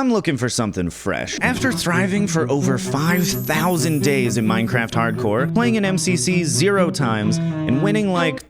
I'm looking for something fresh. After thriving for over 5,000 days in Minecraft Hardcore, playing in MCC 0 times, and winning like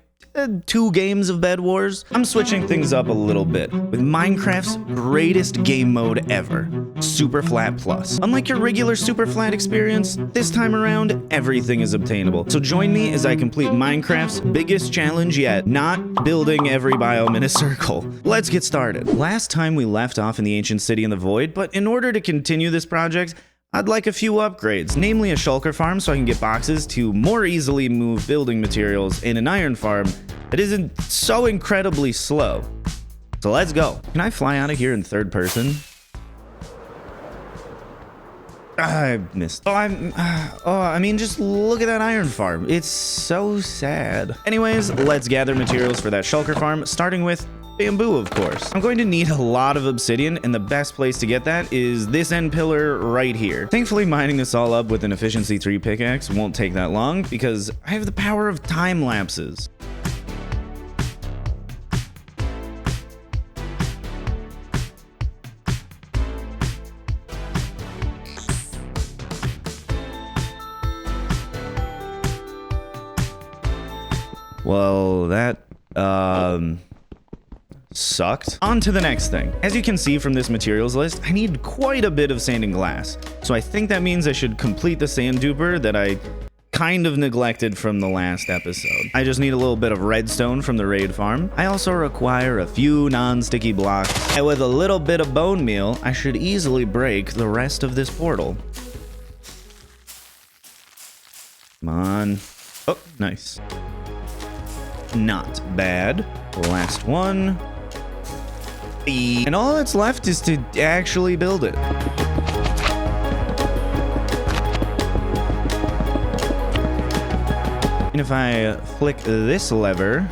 2 games of Bed Wars, I'm switching things up a little bit with Minecraft's greatest game mode ever, Superflat Plus. Unlike your regular Superflat experience, this time around, everything is obtainable. So join me as I complete Minecraft's biggest challenge yet, not building every biome in a circle. Let's get started. Last time we left off in the ancient city in the void, but in order to continue this project, I'd like a few upgrades, namely a shulker farm so I can get boxes to more easily move building materials, and an iron farm that isn't so incredibly slow. So let's go. Can I fly out of here in third person? I missed. I mean, just look at that iron farm. It's so sad. Anyways, let's gather materials for that shulker farm, starting with bamboo, of course. I'm going to need a lot of obsidian, and the best place to get that is this end pillar right here. Thankfully, mining this all up with an efficiency 3 pickaxe won't take that long because I have the power of time lapses. Well, that, sucked. On to the next thing. As you can see from this materials list, I need quite a bit of sand and glass. So I think that means I should complete the sand duper that I kind of neglected from the last episode. I just need a little bit of redstone from the raid farm. I also require a few non-sticky blocks. And with a little bit of bone meal, I should easily break the rest of this portal. Come on. Oh, nice. Not bad. Last one. And all that's left is to actually build it. And if I flick this lever,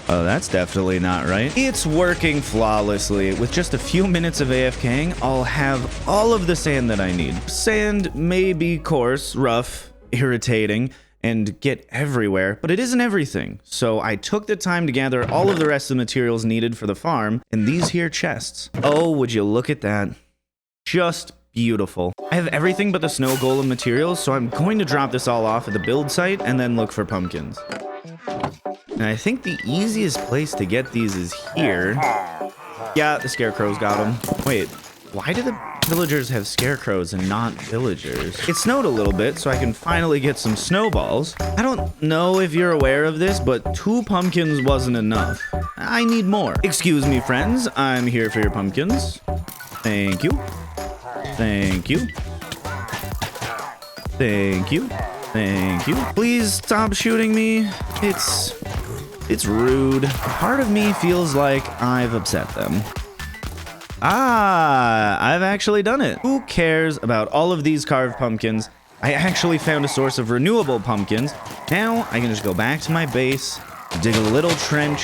oh, that's definitely not right. It's working flawlessly. With just a few minutes of AFKing, I'll have all of the sand that I need. Sand may be coarse, rough, irritating, and get everywhere, but it isn't everything. So I took the time to gather all of the rest of the materials needed for the farm in these here chests. Oh, would you look at that? Just beautiful. I have everything but the snow golem materials, so I'm going to drop this all off at the build site and then look for pumpkins. And I think the easiest place to get these is here. Yeah, the scarecrows got them. Wait, why do the villagers have scarecrows and not villagers? It snowed a little bit, so I can finally get some snowballs. I don't know if you're aware of this, but 2 pumpkins wasn't enough. I need more. Excuse me, friends. I'm here for your pumpkins. Thank you. Thank you. Thank you. Thank you. Please stop shooting me. It's rude. Part of me feels like I've upset them. Ah, I've actually done it. Who cares about all of these carved pumpkins? I actually found a source of renewable pumpkins. Now I can just go back to my base, dig a little trench,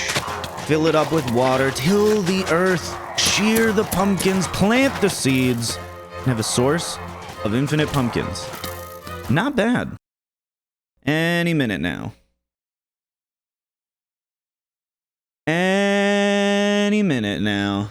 fill it up with water, till the earth, shear the pumpkins, plant the seeds, and have a source of infinite pumpkins. Not bad. Any minute now. Any minute now.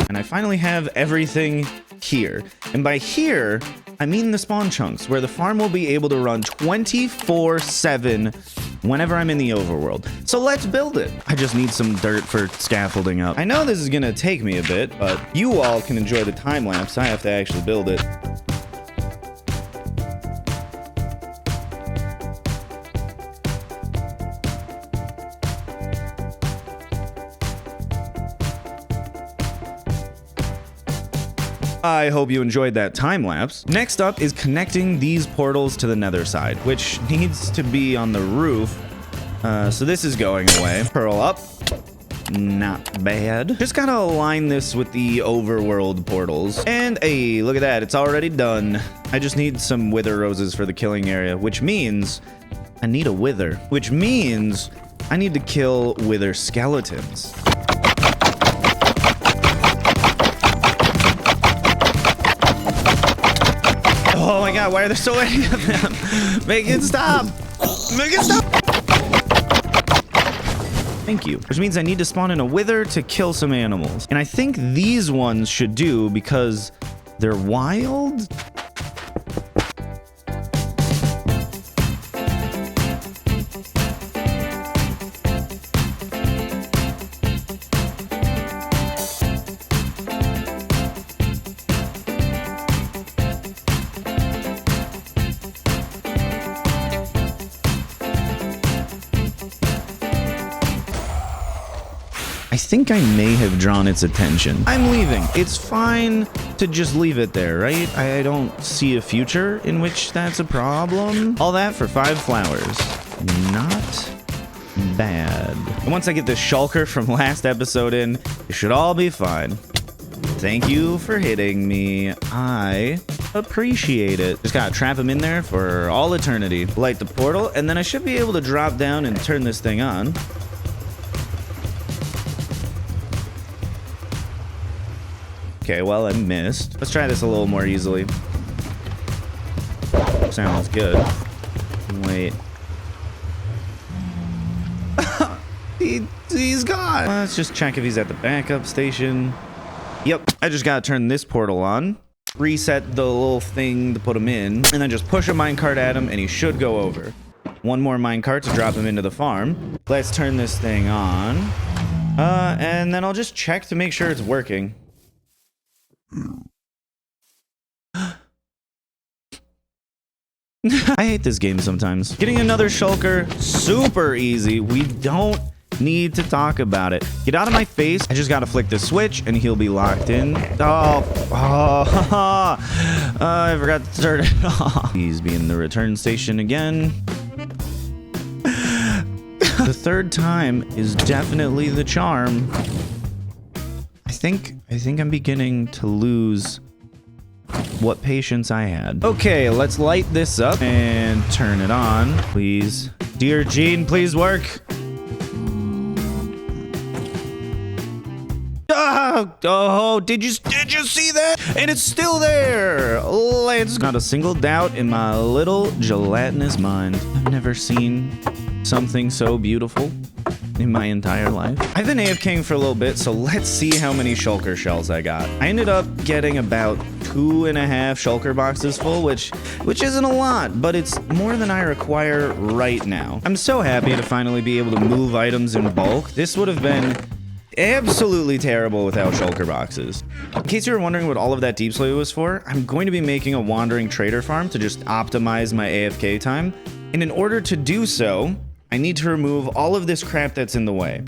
And I finally have everything here. And by here, I mean the spawn chunks, where the farm will be able to run 24/7 whenever I'm in the overworld. So let's build it. I just need some dirt for scaffolding up. I know this is gonna take me a bit, but you all can enjoy the time lapse. I have to actually build it. I hope you enjoyed that time lapse. Next up is connecting these portals to the nether side, which needs to be on the roof. So this is going away. Pearl up. Not bad. Just gotta align this with the overworld portals. And hey, look at that. It's already done. I just need some wither roses for the killing area, which means I need a wither, which means I need to kill wither skeletons. Oh my god, why are there so many of them? Make it stop! Make it stop! Thank you. Which means I need to spawn in a wither to kill some animals. And I think these ones should do because they're wild. I think I may have drawn its attention. I'm leaving. It's fine to just leave it there, right? I don't see a future in which that's a problem. All that for 5 flowers. Not bad. And once I get the shulker from last episode in, it should all be fine. Thank you for hitting me. I appreciate it. Just gotta trap him in there for all eternity. Light the portal, and then I should be able to drop down and turn this thing on. Okay, well, I missed. Let's try this a little more easily. Sounds good. Wait. He's gone. Let's just check if he's at the backup station. Yep, I just gotta turn this portal on, reset the little thing to put him in, and then just push a minecart at him, and he should go over. One more minecart to drop him into the farm. Let's turn this thing on. And then I'll just check to make sure it's working. I hate this game sometimes. Getting another shulker, super easy. We don't need to talk about it. Get out of my face. I just gotta flick the switch and he'll be locked in. I forgot to turn it off. He's being the return station again. The third time is definitely the charm. I think I'm beginning to lose what patience I had. Okay, let's light this up and turn it on, please. Dear Gene, please work. Oh, did you see that? And it's still there. Let's not a single doubt in my little gelatinous mind. I've never seen something so beautiful in my entire life. I've been AFKing for a little bit, so let's see how many shulker shells I got. I ended up getting about 2.5 shulker boxes full, which isn't a lot, but it's more than I require right now. I'm so happy to finally be able to move items in bulk. This would have been absolutely terrible without shulker boxes. In case you were wondering what all of that deep slate was for, I'm going to be making a wandering trader farm to just optimize my AFK time. And in order to do so, I need to remove all of this crap that's in the way.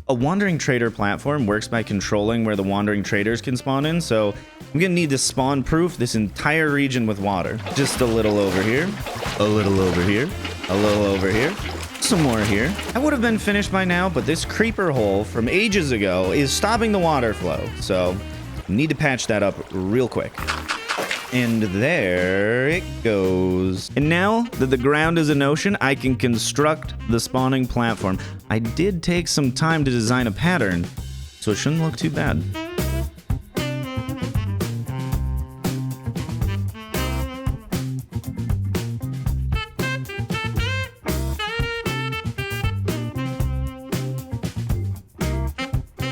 A wandering trader platform works by controlling where the wandering traders can spawn in, so I'm gonna need to spawn proof this entire region with water. Just a little over here, a little over here, a little over here, some more here. I would have been finished by now, but this creeper hole from ages ago is stopping the water flow, so need to patch that up real quick. And there it goes. And now that the ground is an ocean, I can construct the spawning platform. I did take some time to design a pattern, so it shouldn't look too bad.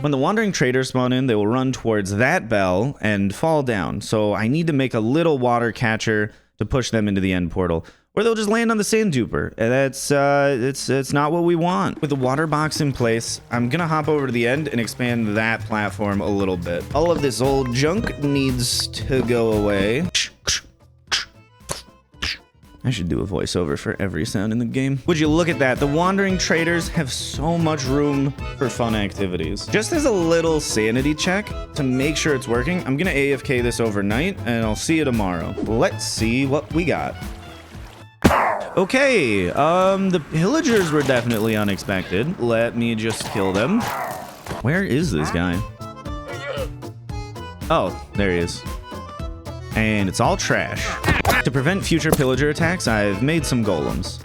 When the wandering traders spawn in, they will run towards that bell and fall down. So I need to make a little water catcher to push them into the end portal, or they'll just land on the sand duper. And that's it's not what we want. With the water box in place, I'm gonna hop over to the end and expand that platform a little bit. All of this old junk needs to go away. I should do a voiceover for every sound in the game. Would you look at that? The wandering traders have so much room for fun activities. Just as a little sanity check to make sure it's working, I'm gonna AFK this overnight and I'll see you tomorrow. Let's see what we got. Okay, the pillagers were definitely unexpected. Let me just kill them. Where is this guy? Oh, there he is. And it's all trash. To prevent future pillager attacks, I've made some golems.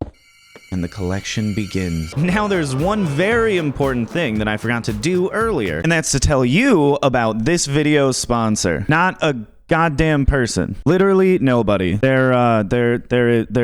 and the collection begins. Now there's one very important thing that I forgot to do earlier, and that's to tell you about this video's sponsor. Not a goddamn person. Literally nobody. There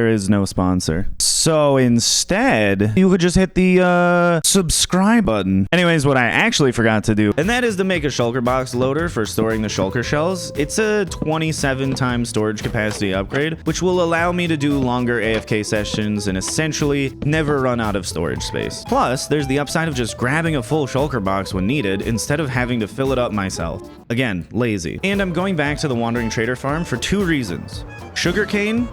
is no sponsor. So instead, you could just hit the subscribe button. Anyways, what I actually forgot to do, and that is to make a shulker box loader for storing the shulker shells. It's a 27 times storage capacity upgrade, which will allow me to do longer AFK sessions and essentially never run out of storage space. Plus, there's the upside of just grabbing a full shulker box when needed instead of having to fill it up myself. Again, lazy. And I'm going back to the Wandering Trader farm for 2 reasons. Sugarcane,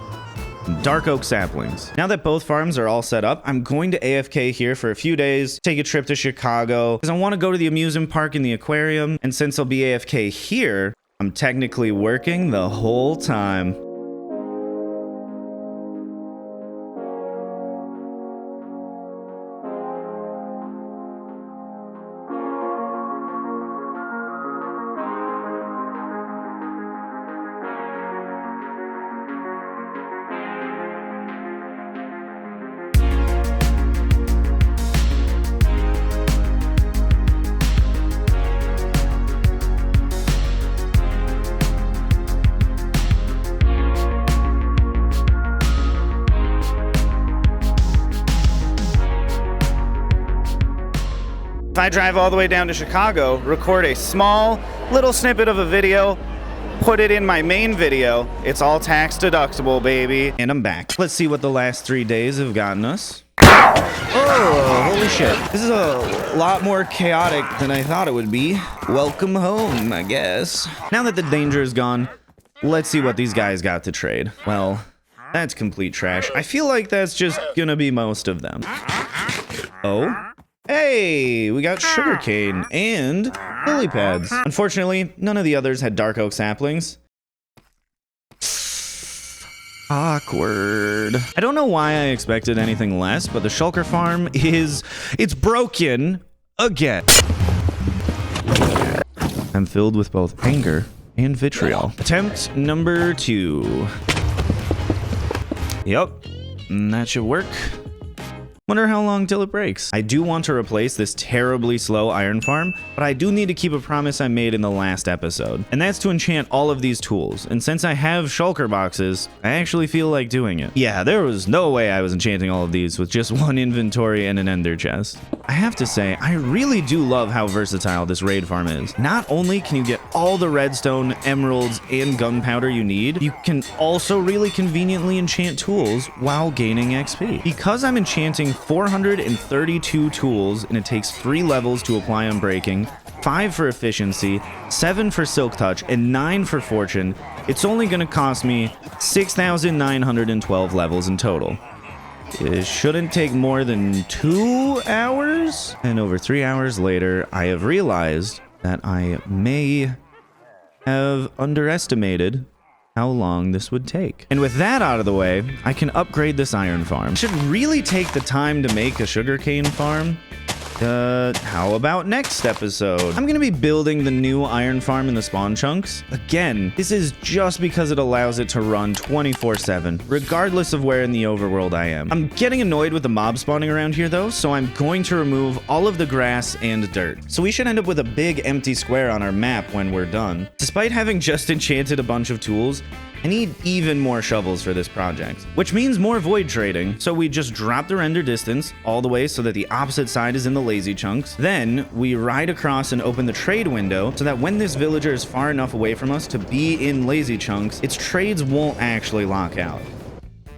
dark oak saplings. Now that both farms are all set up, I'm going to AFK here for a few days, take a trip to Chicago, because I want to go to the amusement park and the aquarium, and since I'll be AFK here, I'm technically working the whole time. If I drive all the way down to Chicago, record a small little snippet of a video, put it in my main video, it's all tax deductible, baby. And I'm back. Let's see what the last 3 days have gotten us. Oh, holy shit. This is a lot more chaotic than I thought it would be. Welcome home, I guess. Now that the danger is gone, let's see what these guys got to trade. Well, that's complete trash. I feel like that's just gonna be most of them. Oh? Hey, we got sugarcane and lily pads. Unfortunately, none of the others had dark oak saplings. Awkward. I don't know why I expected anything less, but the shulker farm it's broken again. I'm filled with both anger and vitriol. Attempt number 2. Yep, that should work. Wonder how long till it breaks. I do want to replace this terribly slow iron farm, but I do need to keep a promise I made in the last episode, and that's to enchant all of these tools. And since I have shulker boxes, I actually feel like doing it. Yeah, there was no way I was enchanting all of these with just one inventory and an ender chest. I have to say, I really do love how versatile this raid farm is. Not only can you get all the redstone, emeralds, and gunpowder you need, you can also really conveniently enchant tools while gaining XP. Because I'm enchanting 432 tools, and it takes 3 levels to apply Unbreaking, 5 for efficiency, 7 for silk touch, and 9 for fortune, it's only going to cost me 6,912 levels in total. It shouldn't take more than 2 hours, and over 3 hours later, I have realized that I may have underestimated how long this would take. And with that out of the way, I can upgrade this iron farm. I should really take the time to make a sugarcane farm. How about next episode? I'm gonna be building the new iron farm in the spawn chunks. Again, this is just because it allows it to run 24/7, regardless of where in the overworld I am. I'm getting annoyed with the mob spawning around here though, so I'm going to remove all of the grass and dirt. So we should end up with a big empty square on our map when we're done. Despite having just enchanted a bunch of tools, I need even more shovels for this project, which means more void trading. So we just drop the render distance all the way so that the opposite side is in the lazy chunks. Then we ride across and open the trade window so that when this villager is far enough away from us to be in lazy chunks, its trades won't actually lock out.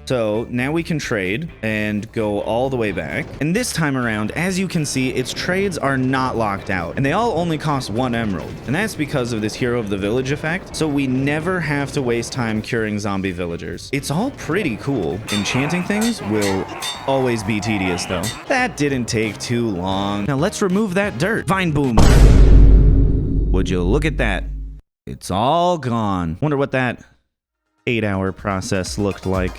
So now we can trade and go all the way back. And this time around, as you can see, its trades are not locked out. And they all only cost 1 emerald. And that's because of this hero of the village effect. So we never have to waste time curing zombie villagers. It's all pretty cool. Enchanting things will always be tedious though. That didn't take too long. Now let's remove that dirt. Vine boom. Would you look at that? It's all gone. Wonder what that 8-hour process looked like.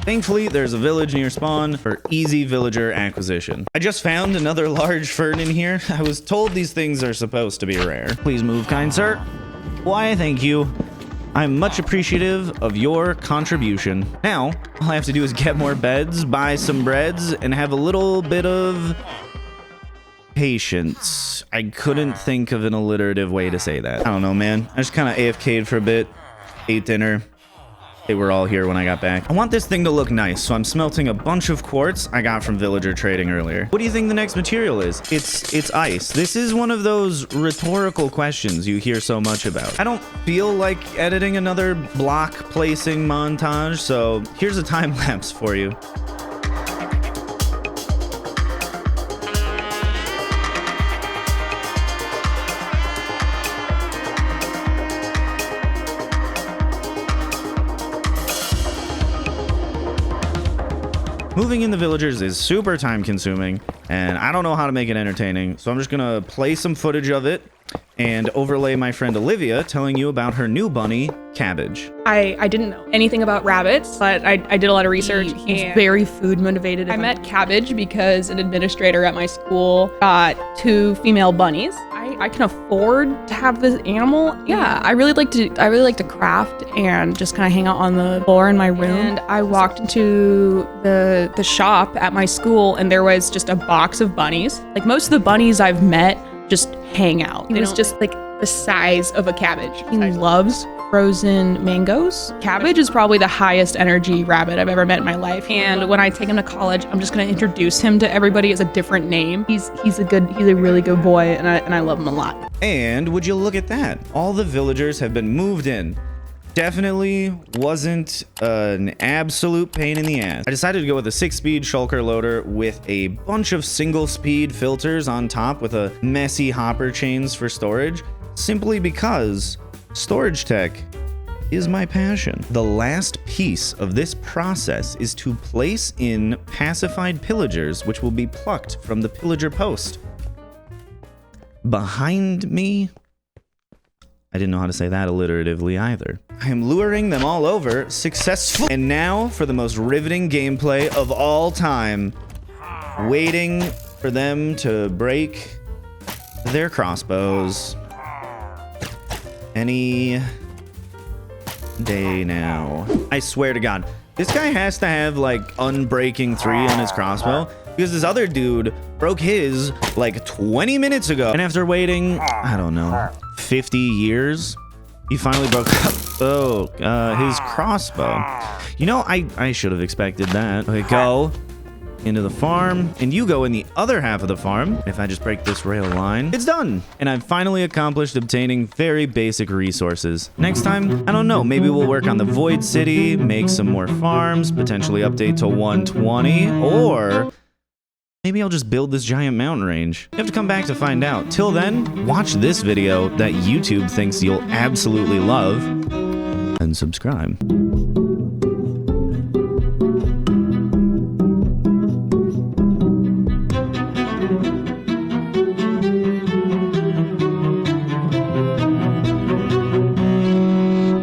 Thankfully, there's a village near spawn for easy villager acquisition. I just found another large fern in here. I was told these things are supposed to be rare. Please move, kind sir. Why, thank you. I'm much appreciative of your contribution. Now, all I have to do is get more beds, buy some breads, and have a little bit of patience. I couldn't think of an alliterative way to say that. I don't know, man. I just kind of AFK'd for a bit, ate dinner. They were all here when I got back. I want this thing to look nice, so I'm smelting a bunch of quartz I got from villager trading earlier. What do you think the next material is? It's ice. This is one of those rhetorical questions you hear so much about. I don't feel like editing another block placing montage, so here's a time lapse for you. Moving in the villagers is super time consuming, and I don't know how to make it entertaining, so I'm just gonna play some footage of it and overlay my friend Olivia telling you about her new bunny, Cabbage. I didn't know anything about rabbits, but I did a lot of research. He's very food motivated. I met Cabbage because an administrator at my school got 2 female bunnies. I can afford to have this animal. Yeah, I really like to craft and just kind of hang out on the floor in my room. And I walked into the shop at my school, and there was just a box of bunnies. Like most of the bunnies I've met just hang out. It was just like the size of a cabbage. He loves frozen mangoes. Cabbage is probably the highest energy rabbit I've ever met in my life. And when I take him to college, I'm just gonna introduce him to everybody as a different name. He's a really good boy, and I love him a lot. And would you look at that? All the villagers have been moved in. Definitely wasn't an absolute pain in the ass. I decided to go with a 6-speed shulker loader with a bunch of single-speed filters on top with a messy hopper chains for storage, simply because storage tech is my passion. The last piece of this process is to place in pacified pillagers, which will be plucked from the pillager post. Behind me, I didn't know how to say that alliteratively either. I am luring them all over successfully. And now for the most riveting gameplay of all time, waiting for them to break their crossbows. Any day now. I swear to God, this guy has to have like unbreaking 3 on his crossbow, because this other dude broke his like 20 minutes ago. And after waiting, I don't know, 50 years, he finally broke his crossbow. You know, I should have expected that. Okay, go into the farm, and you go in the other half of the farm. If I just break this rail line, it's done. And I've finally accomplished obtaining very basic resources. Next time, I don't know, maybe we'll work on the Void City, make some more farms, potentially update to 120, or maybe I'll just build this giant mountain range. You have to come back to find out. Till then, watch this video that YouTube thinks you'll absolutely love, and subscribe.